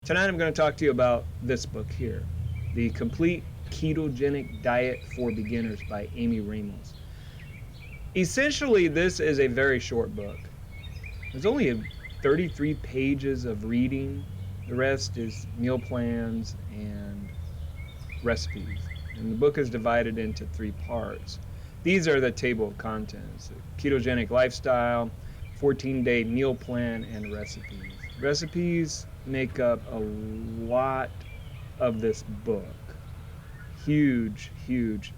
Tonight I'm going to talk to you about this book here, The Complete Ketogenic Diet for Beginners by Amy Ramos. Essentially, this is a very short book. There's only 33 pages of reading. The rest is meal plans and recipes. And the book is divided into 3 parts. These are the table of contents: ketogenic lifestyle, 14-day meal plan, and recipes. Recipes make up a lot of this book. Huge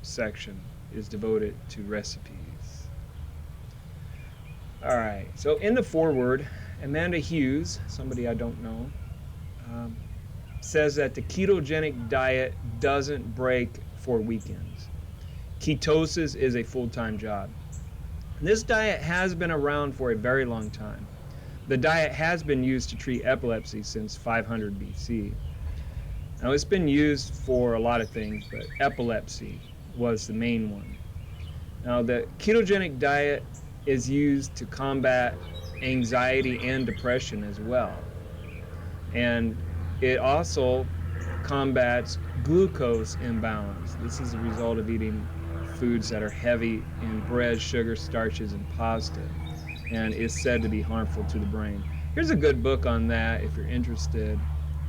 section is devoted to recipes. All right, so in the foreword, Amanda Hughes, somebody I don't know, says that the ketogenic diet doesn't break for weekends. Ketosis is a full-time job. This diet has been around for a very long time. The diet has been used to treat epilepsy since 500 BC. Now, it's been used for a lot of things, but epilepsy was the main one. Now, the ketogenic diet is used to combat anxiety and depression as well. And it also combats glucose imbalance. This is a result of eating foods that are heavy in bread, sugar, starches, and pasta, and is said to be harmful to the brain. Here's a good book on that if you're interested,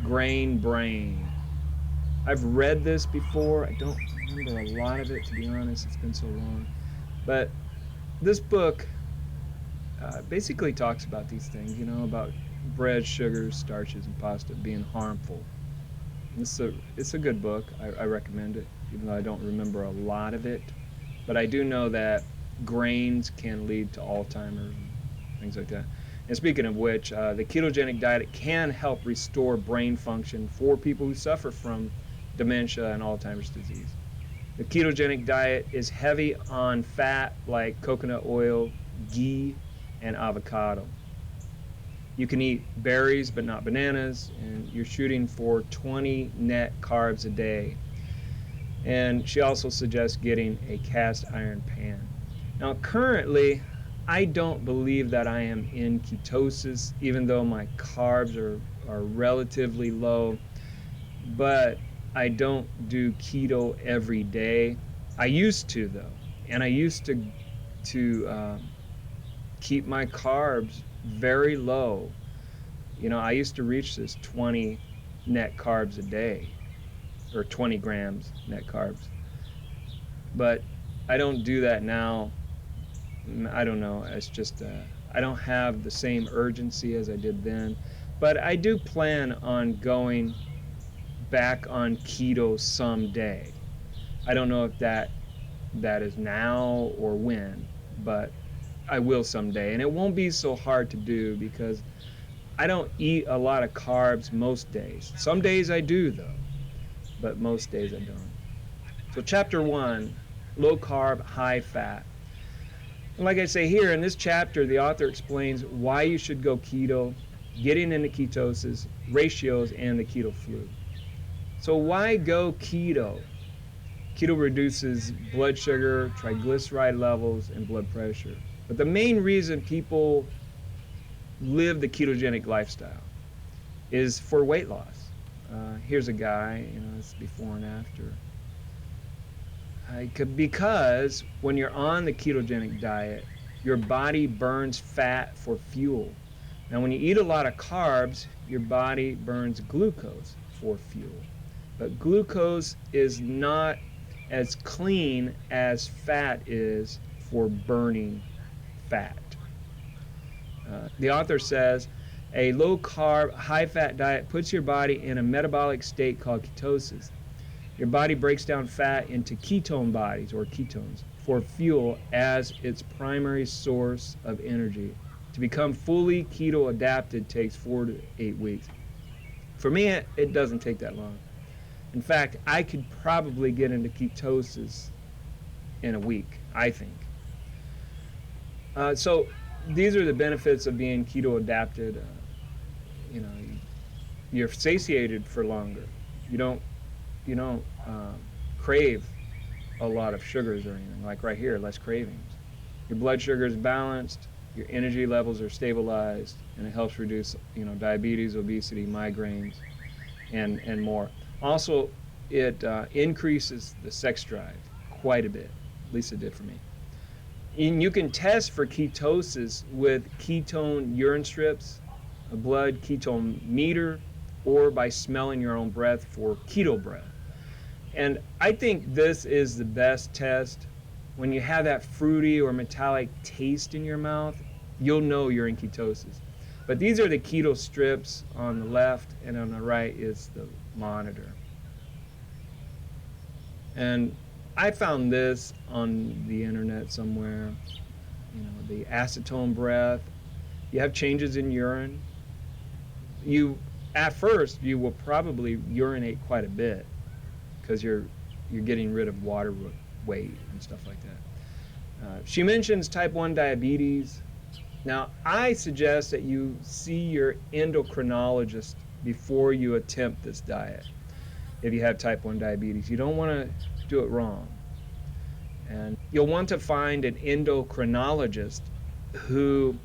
Grain Brain. I've read this before. I don't remember a lot of it, to be honest. It's been so long. But this book basically talks about these things, about bread, sugar, starches, and pasta being harmful. It's a good book. I recommend it, even though I don't remember a lot of it. But I do know that grains can lead to Alzheimer and things like that. And speaking of which, the ketogenic diet can help restore brain function for people who suffer from dementia and Alzheimer's disease. The ketogenic diet is heavy on fat like coconut oil, ghee, and avocado. You can eat berries but not bananas, and you're shooting for 20 net carbs a day. And she also suggests getting a cast iron pan. Now, currently, I don't believe that I am in ketosis, even though my carbs are relatively low, but I don't do keto every day. I used to, though, and I used to keep my carbs very low. I used to reach this 20 net carbs a day, or 20 grams net carbs. But I don't do that now. I don't know. It's just I don't have the same urgency as I did then. But I do plan on going back on keto someday. I don't know if that is now or when, but I will someday. And it won't be so hard to do because I don't eat a lot of carbs most days. Some days I do, though, but most days I don't. So chapter 1, low carb, high fat. And like I say here in this chapter, the author explains why you should go keto, getting into ketosis, ratios, and the keto flu. So why go keto? Keto reduces blood sugar, triglyceride levels, and blood pressure. But the main reason people live the ketogenic lifestyle is for weight loss. Here's a guy, it's before and after. Because when you're on the ketogenic diet, your body burns fat for fuel. Now, when you eat a lot of carbs, your body burns glucose for fuel. But glucose is not as clean as fat is for burning fat. The author says, a low-carb, high-fat diet puts your body in a metabolic state called ketosis. Your body breaks down fat into ketone bodies, or ketones, for fuel as its primary source of energy. To become fully keto-adapted takes 4 to 8 weeks. For me, it doesn't take that long. In fact, I could probably get into ketosis in a week, I think. So these are the benefits of being keto-adapted. You're satiated for longer. You don't crave a lot of sugars or anything. Like right here, less cravings. Your blood sugar is balanced. Your energy levels are stabilized, and it helps reduce, diabetes, obesity, migraines. and more. Also, it increases the sex drive quite a bit. At least it did for me. And you can test for ketosis with ketone urine strips, a blood ketone meter, or by smelling your own breath for keto breath. And I think this is the best test. When you have that fruity or metallic taste in your mouth, you'll know you're in ketosis. But these are the keto strips on the left, and on the right is the monitor. And I found this on the internet somewhere, the acetone breath. You have changes in urine. At first, you will probably urinate quite a bit because you're getting rid of water weight and stuff like that. She mentions type 1 diabetes. Now, I suggest that you see your endocrinologist before you attempt this diet if you have type 1 diabetes. You don't want to do it wrong. And you'll want to find an endocrinologist who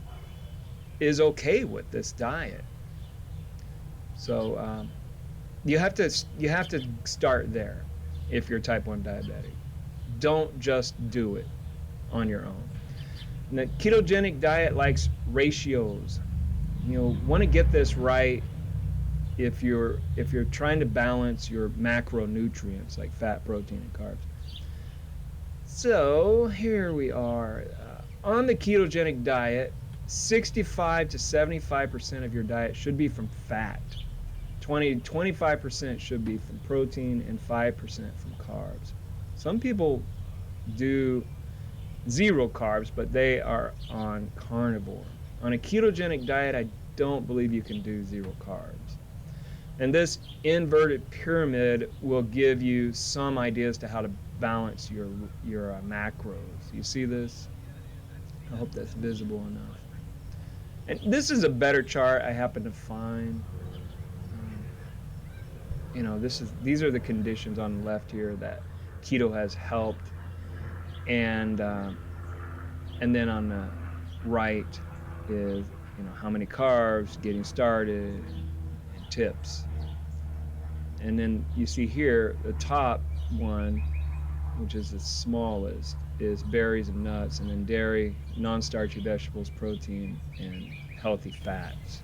is okay with this diet. So you have to start there if you're type 1 diabetic. Don't just do it on your own. And the ketogenic diet likes ratios. You'll want to get this right if you're trying to balance your macronutrients like fat, protein, and carbs. So here we are. On the ketogenic diet, 65 to 75% of your diet should be from fat. 25% should be from protein, and 5% from carbs. Some people do 0 carbs, but they are on carnivore. On a ketogenic diet, I don't believe you can do 0 carbs. And this inverted pyramid will give you some ideas to how to balance your macros. You see this? I hope that's visible enough. And this is a better chart I happen to find. These are the conditions on the left here that keto has helped, and then on the right is how many carbs, getting started, and tips. And then you see here the top one, which is the smallest, is berries and nuts, and then dairy, non-starchy vegetables, protein, and healthy fats.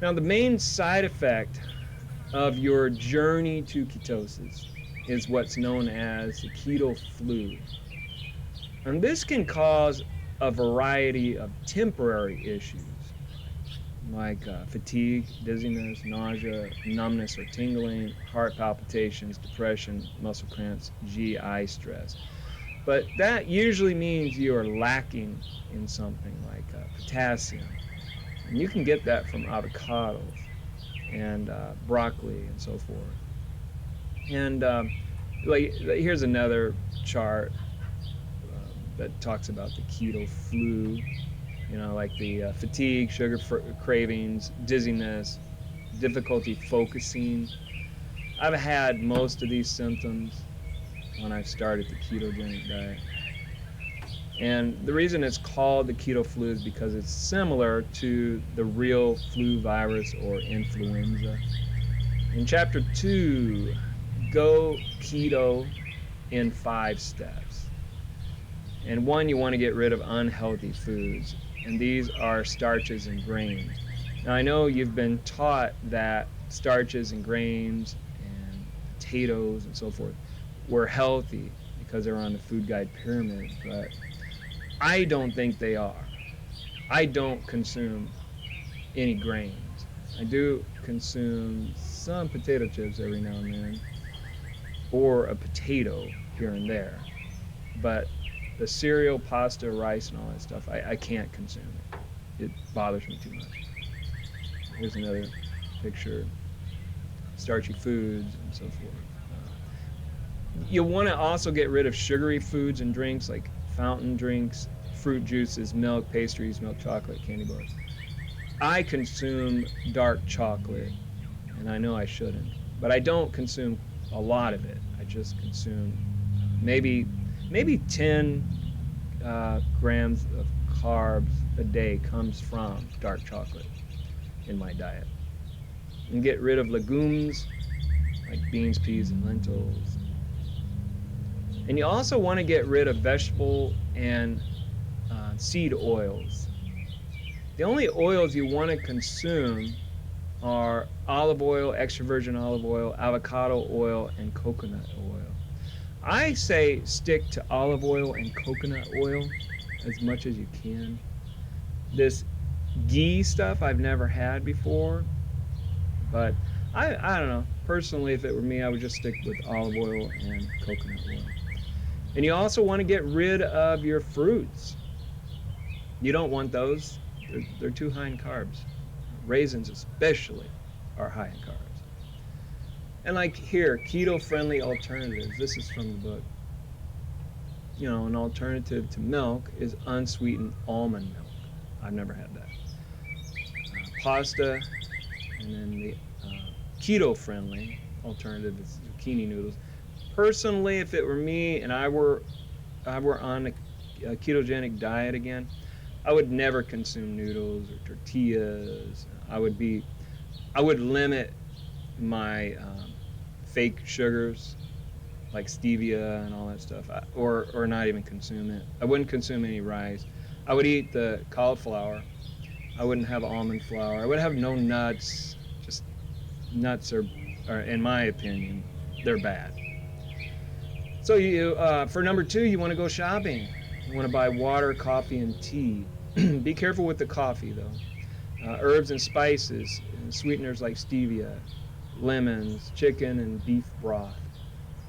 Now, the main side effect of your journey to ketosis is what's known as the keto flu. And this can cause a variety of temporary issues like fatigue, dizziness, nausea, numbness or tingling, heart palpitations, depression, muscle cramps, GI stress. But that usually means you are lacking in something like potassium. And you can get that from avocados and broccoli and so forth. And here's another chart that talks about the keto flu, like the fatigue, sugar cravings, dizziness, difficulty focusing. I've had most of these symptoms when I started the ketogenic diet. And the reason it's called the keto flu is because it's similar to the real flu virus or influenza. In chapter 2, go keto in 5 steps. And 1, you want to get rid of unhealthy foods, and these are starches and grains. Now, I know you've been taught that starches and grains and potatoes and so forth were healthy because they're on the food guide pyramid, but I don't think they are. I don't consume any grains. I do consume some potato chips every now and then, or a potato here and there. But the cereal, pasta, rice, and all that stuff, I can't consume it. It bothers me too much. Here's another picture. Starchy foods and so forth. You'll want to also get rid of sugary foods and drinks like fountain drinks, fruit juices, milk, pastries, milk chocolate, candy bars. I consume dark chocolate, and I know I shouldn't, but I don't consume a lot of it. I just consume maybe 10 grams of carbs a day comes from dark chocolate in my diet. And get rid of legumes like beans, peas, and lentils. And you also want to get rid of vegetable and seed oils. The only oils you want to consume are olive oil, extra virgin olive oil, avocado oil, and coconut oil. I say stick to olive oil and coconut oil as much as you can. This ghee stuff I've never had before, but I don't know. Personally, if it were me, I would just stick with olive oil and coconut oil. And you also want to get rid of your fruits. You don't want those. They're too high in carbs. Raisins especially are high in carbs. And like here, keto-friendly alternatives. This is from the book. You know, an alternative to milk is unsweetened almond milk. I've never had that. Pasta, and then the keto-friendly alternative is zucchini noodles. Personally, if it were me and I were on a ketogenic diet again, I would never consume noodles or tortillas. I would limit my fake sugars like stevia and all that stuff, or not even consume it. I wouldn't consume any rice. I would eat the cauliflower. I wouldn't have almond flour. I would have no nuts. Just nuts are in my opinion, they're bad. So you, for number 2, you want to go shopping. You want to buy water, coffee, and tea. Be careful with the coffee, though. Herbs and spices, and sweeteners like stevia, lemons, chicken and beef broth,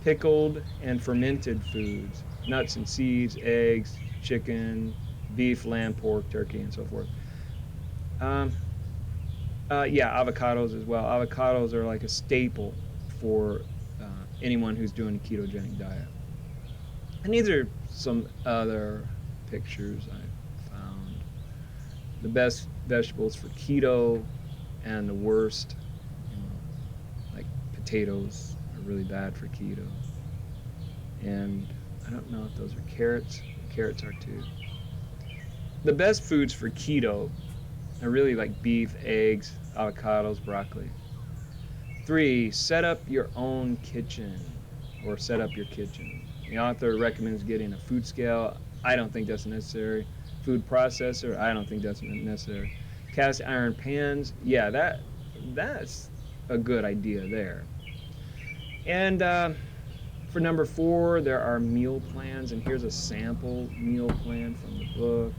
pickled and fermented foods, nuts and seeds, eggs, chicken, beef, lamb, pork, turkey, and so forth. Yeah, avocados as well. Avocados are like a staple for anyone who's doing a ketogenic diet. And these are some other pictures I found. The best vegetables for keto and the worst, like potatoes are really bad for keto. And I don't know if those are carrots. Carrots are too. The best foods for keto are really like beef, eggs, avocados, broccoli. 3, set up your own kitchen, or set up your kitchen. The author recommends getting a food scale. I don't think that's necessary. Food processor, I don't think that's necessary. Cast iron pans, yeah, that's a good idea there. And for number 4, there are meal plans, and here's a sample meal plan from the book.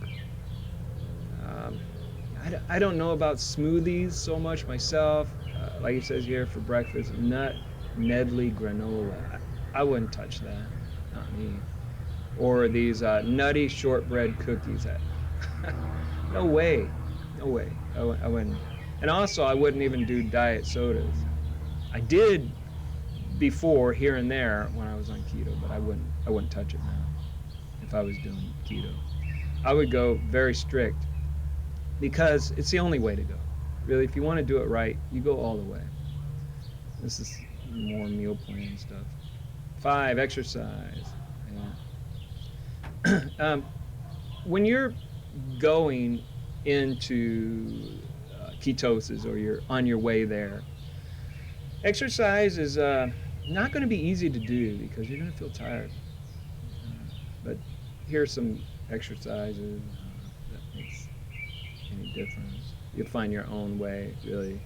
I don't know about smoothies so much myself. Like it says here, for breakfast, nut medley granola. I wouldn't touch that, not me. Or these nutty shortbread cookies. No way, no way. I wouldn't. And also, I wouldn't even do diet sodas. I did before, here and there, when I was on keto, but I wouldn't touch it now if I was doing keto. I would go very strict because it's the only way to go. Really, if you want to do it right, you go all the way. This is more meal plan stuff. 5, exercise. Yeah. When you're going into ketosis, or you're on your way there, exercise is not going to be easy to do because you're going to feel tired. But here's some exercises that makes any difference. You'll find your own way, really.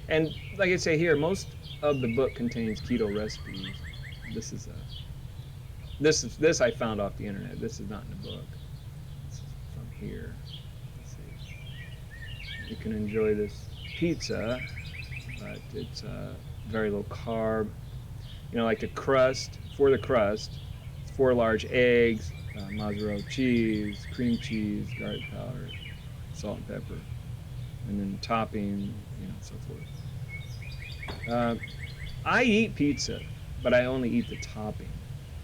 And like I say here, most of the book contains keto recipes. This I found off the internet. This is not in the book. This is from here. Let's see. You can enjoy this pizza, but it's very low carb. You know, like the crust. For the crust, 4 large eggs, mozzarella cheese, cream cheese, garlic powder, salt and pepper, and then topping, so forth. I eat pizza, but I only eat the topping,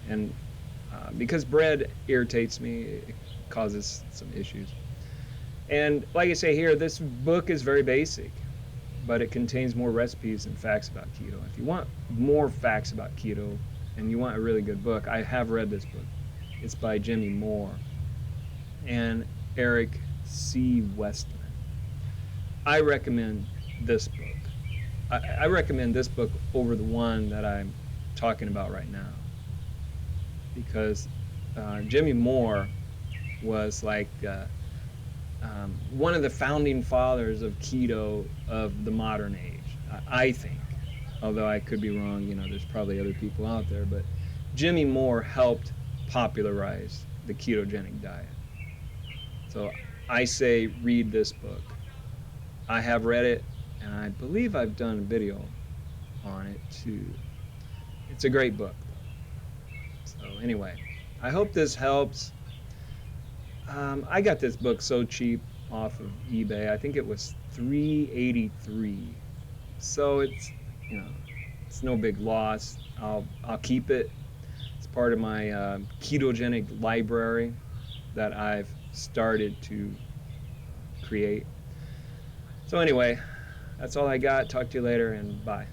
and because bread irritates me, it causes some issues. And like I say here, this book is very basic, but it contains more recipes and facts about keto. If you want more facts about keto and you want a really good book, I have read this book. It's by Jimmy Moore and Eric C. Westman. I recommend this book. I recommend this book over the one that I'm talking about right now, because Jimmy Moore was like one of the founding fathers of keto of the modern age, I think. Although I could be wrong, there's probably other people out there, but Jimmy Moore helped popularize the ketogenic diet. So I say read this book. I have read it, and I believe I've done a video on it too. It's a great book, though. So anyway, I hope this helps. I got this book so cheap off of eBay. I think it was $3.83. So it's it's no big loss. I'll keep it. It's part of my ketogenic library that I've started to create. So anyway, that's all I got. Talk to you later, and bye.